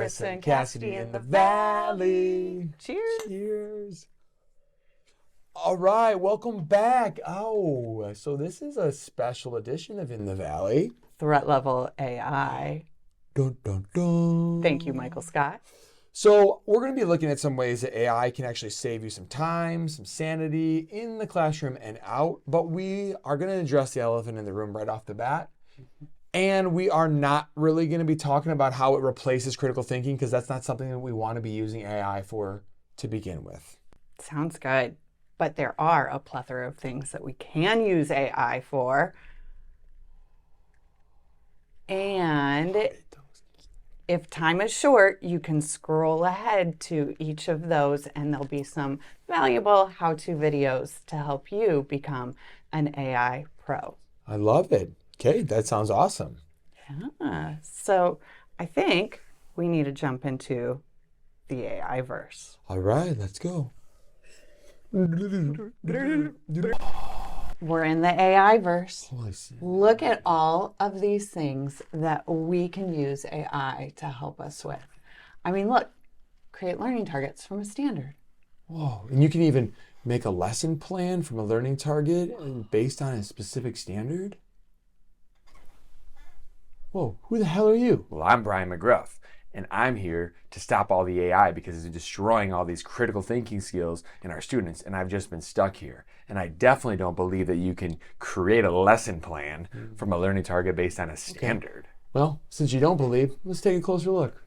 Marissa and Cassidy in the Valley. Cheers. Cheers. All right, welcome back. Oh, so this is a special edition of In the Valley. Threat level AI. Dun, dun, dun. Thank you, Michael Scott. So we're going to be looking at some ways that AI can actually save you some time, some sanity in the classroom and out. But we are going to address the elephant in the room right off the bat. And we are not really going to be talking about how it replaces critical thinking, because that's not something that we want to be using AI for to begin with. Sounds good. But there are a plethora of things that we can use AI for. And if time is short, you can scroll ahead to each of those and there'll be some valuable how-to videos to help you become an AI pro. I love it. Okay, that sounds awesome. Yeah. So I think we need to jump into the AI verse. All right, let's go. We're in the AI verse. Oh, I see. Look at all of these things that we can use AI to help us with. I mean, look, create learning targets from a standard. Whoa, and you can even make a lesson plan from a learning target based on a specific standard? Whoa, who the hell are you? Well, I'm Brian McGruff, and I'm here to stop all the AI because it's destroying all these critical thinking skills in our students, and I've just been stuck here. And I definitely don't believe that you can create a lesson plan from a learning target based on a standard. Well, since you don't believe, let's take a closer look.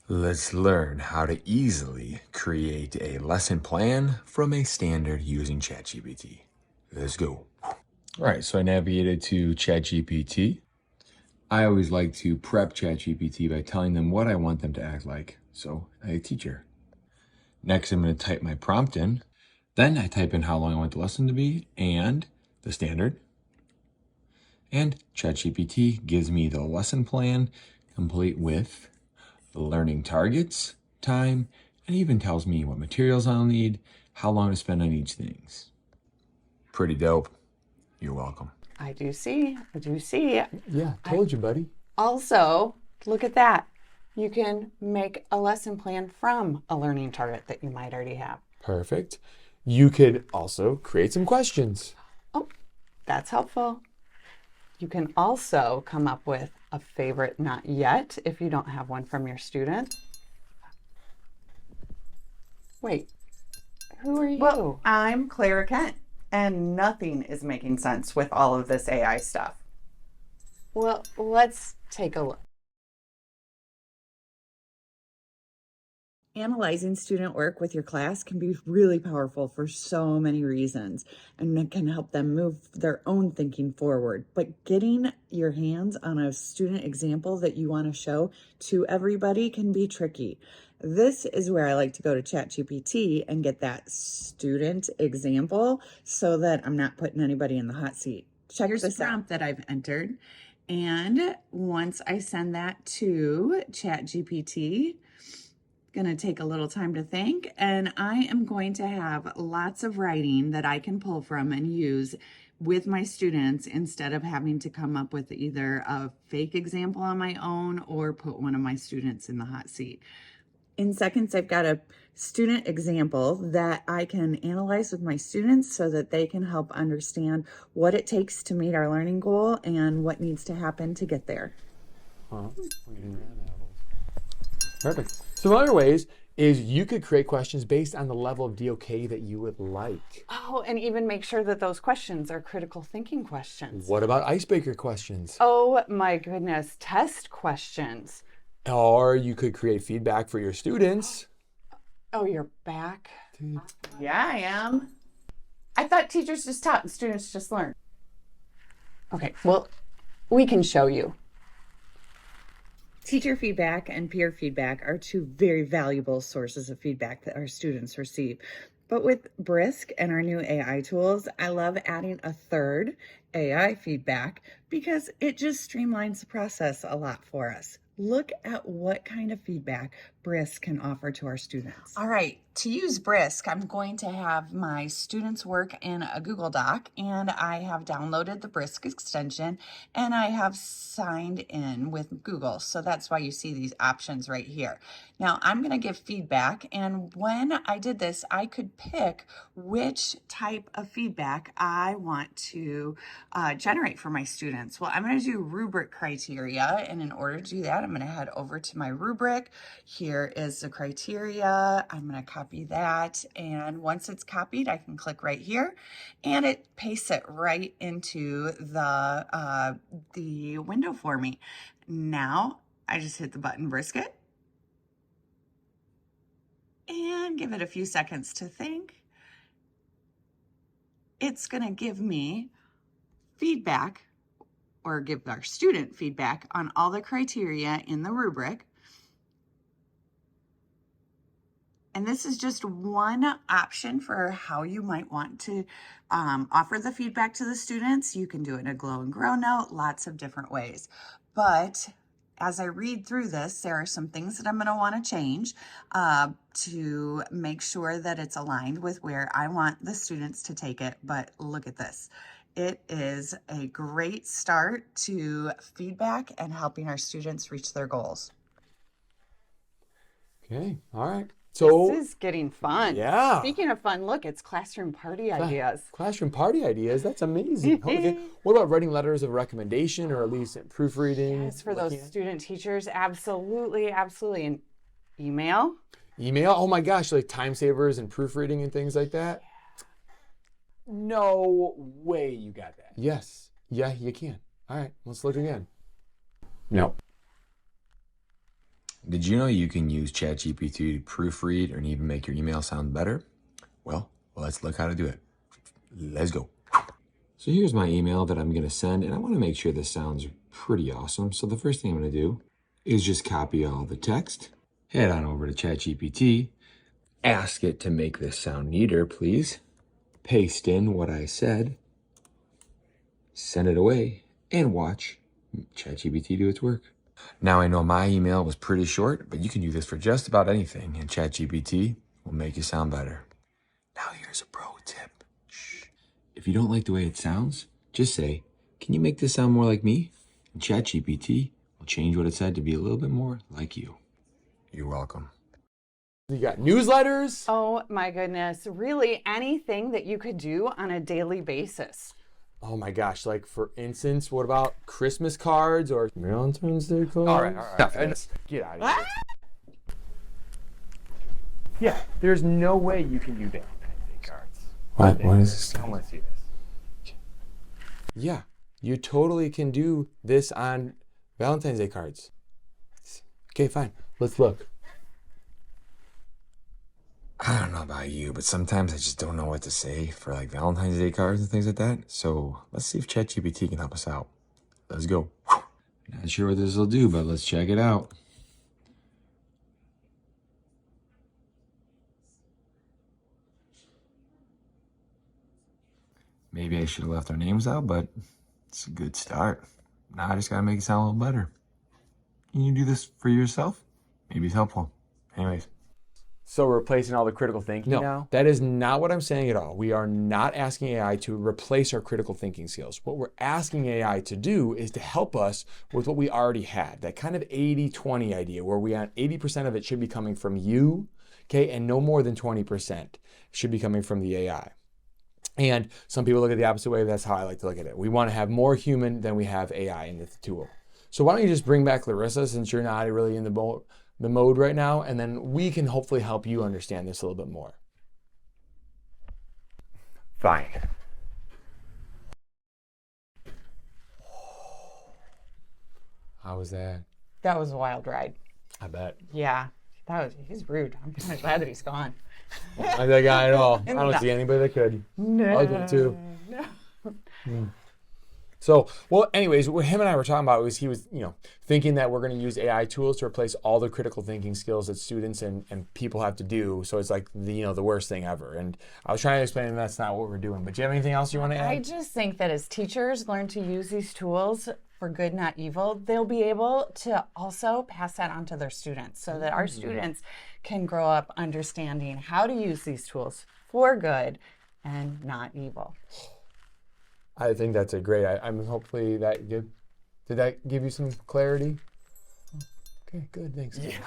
Let's learn how to easily create a lesson plan from a standard using ChatGPT. Let's go. All right, so I navigated to ChatGPT. I always like to prep ChatGPT by telling them what I want them to act like. So a teacher. Next, I'm going to type my prompt in. Then I type in how long I want the lesson to be and the standard. And ChatGPT gives me the lesson plan complete with the learning targets, time, and even tells me what materials I'll need, how long to spend on each things. Pretty dope. You're welcome. I do see. Yeah, told you, buddy. Also, look at that. You can make a lesson plan from a learning target that you might already have. Perfect. You could also create some questions. Oh, that's helpful. You can also come up with a favorite not yet if you don't have one from your student. Wait, who are you? Well, I'm Clara Kent, and nothing is making sense with all of this AI stuff. Well, let's take a look. Analyzing student work with your class can be really powerful for so many reasons, and it can help them move their own thinking forward. But getting your hands on a student example that you want to show to everybody can be tricky. This is where I like to go to ChatGPT and get that student example so that I'm not putting anybody in the hot seat. Here's the prompt that I've entered. And once I send that to ChatGPT, going to take a little time to think, and I am going to have lots of writing that I can pull from and use with my students instead of having to come up with either a fake example on my own or put one of my students in the hot seat. In seconds, I've got a student example that I can analyze with my students so that they can help understand what it takes to meet our learning goal and what needs to happen to get there. Perfect. Some other ways is you could create questions based on the level of DOK that you would like. Oh, and even make sure that those questions are critical thinking questions. What about icebreaker questions? Oh my goodness, test questions. Or you could create feedback for your students. Oh, you're back? Yeah, I am. I thought teachers just taught and students just learn. Okay, well, we can show you. Teacher feedback and peer feedback are two very valuable sources of feedback that our students receive. But with Brisk and our new AI tools, I love adding a third, AI feedback, because it just streamlines the process a lot for us. Look at what kind of feedback Brisk can offer to our students? All right, to use Brisk, I'm going to have my students work in a Google Doc, and I have downloaded the Brisk extension, and I have signed in with Google. So that's why you see these options right here. Now I'm going to give feedback, and when I did this, I could pick which type of feedback I want to generate for my students. Well, I'm going to do rubric criteria, and in order to do that, I'm going to head over to my rubric. Here is the criteria. I'm going to copy that, and once it's copied, I can click right here, and it pastes it right into the window for me. Now I just hit the button Brisket and give it a few seconds to think. It's going to give me feedback, or give our student feedback on all the criteria in the rubric. And this is just one option for how you might want to offer the feedback to the students. You can do it in a glow and grow note, lots of different ways. But as I read through this, there are some things that I'm going to want to change to make sure that it's aligned with where I want the students to take it. But look at this. It is a great start to feedback and helping our students reach their goals. Okay, all right. So This is getting fun. Yeah. Speaking of fun, look, it's classroom party ideas. classroom party ideas, that's amazing. Okay. What about writing letters of recommendation, or at least proofreading? Yes, for those looking at- student teachers, absolutely, absolutely. And email. Email? Oh my gosh, like time savers and proofreading and things like that? No way you got that. Yes. Yeah, you can. All right, let's look again. No. Did you know you can use ChatGPT to proofread and even make your email sound better? Well, let's look how to do it. Let's go. So here's my email that I'm going to send, and I want to make sure this sounds pretty awesome. So the first thing I'm going to do is just copy all the text, head on over to ChatGPT, ask it to make this sound neater, please. Paste in what I said, send it away, and watch ChatGPT do its work. Now I know my email was pretty short, but you can do this for just about anything, and ChatGPT will make you sound better. Now here's a pro tip. Shh. If you don't like the way it sounds, just say, "Can you make this sound more like me?" And ChatGPT will change what it said to be a little bit more like you. You're welcome. You got newsletters. Oh my goodness. Really anything that you could do on a daily basis. Oh my gosh, like for instance, what about Christmas cards or Valentine's Day cards? All right. Get out of here. Yeah, there's no way you can do Valentine's Day cards. What is this? I want to see this. Yeah, you totally can do this on Valentine's Day cards. Okay, fine. Let's look. I don't know about you, but sometimes I just don't know what to say for like Valentine's Day cards and things like that. So let's see if ChatGPT can help us out. Let's go. Not sure what this will do, but let's check it out. Maybe I should have left our names out, but it's a good start. Now I just gotta make it sound a little better. Can you do this for yourself? Maybe it's helpful. Anyways. So we're replacing all the critical thinking No, now? that is not what I'm saying at all. We are not asking AI to replace our critical thinking skills. What we're asking AI to do is to help us with what we already had, that kind of 80-20 idea where we on 80% of it should be coming from you, okay, and no more than 20% should be coming from the AI. And some people look at the opposite way. That's how I like to look at it. We want to have more human than we have AI in the tool. So why don't you just bring back Larissa, since you're not really in the mode right now, and then we can hopefully help you understand this a little bit more. Fine. How was that? That was a wild ride. I bet. Yeah. He's rude. I'm kind of glad that he's gone. Not that guy at all. I don't see anybody that could. No. Ugly too. So, well, anyways, what him and I were talking about was he was, thinking that we're going to use AI tools to replace all the critical thinking skills that students and people have to do. So it's like the worst thing ever. And I was trying to explain that's not what we're doing. But do you have anything else you want to add? I just think that as teachers learn to use these tools for good, not evil, they'll be able to also pass that on to their students so that our students can grow up understanding how to use these tools for good and not evil. I think that's a great. I'm hopefully that did that give you some clarity? Okay, good. Thanks. Yeah,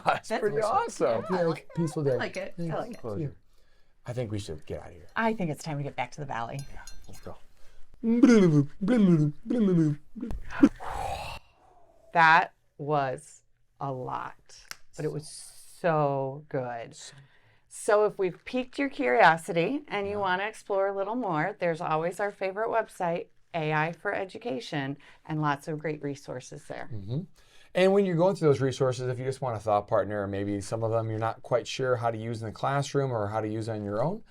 that's pretty awesome. Yeah, peaceful day. I like it. I like it. Closure. I think we should get out of here. I think it's time to get back to the valley. Let's go. That was a lot, but it was so good. So if we've piqued your curiosity and you want to explore a little more, there's always our favorite website, AI for Education, and lots of great resources there. And when you're going through those resources, if you just want a thought partner, or maybe some of them you're not quite sure how to use in the classroom or how to use on your own,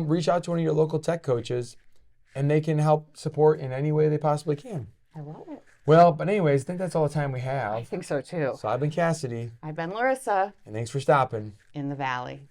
reach out to one of your local tech coaches, and they can help support in any way they possibly can. I love it. Well, but anyways, I think that's all the time we I have. think so too. So I've been Cassidy, I've been Larissa and thanks for stopping. in the valley.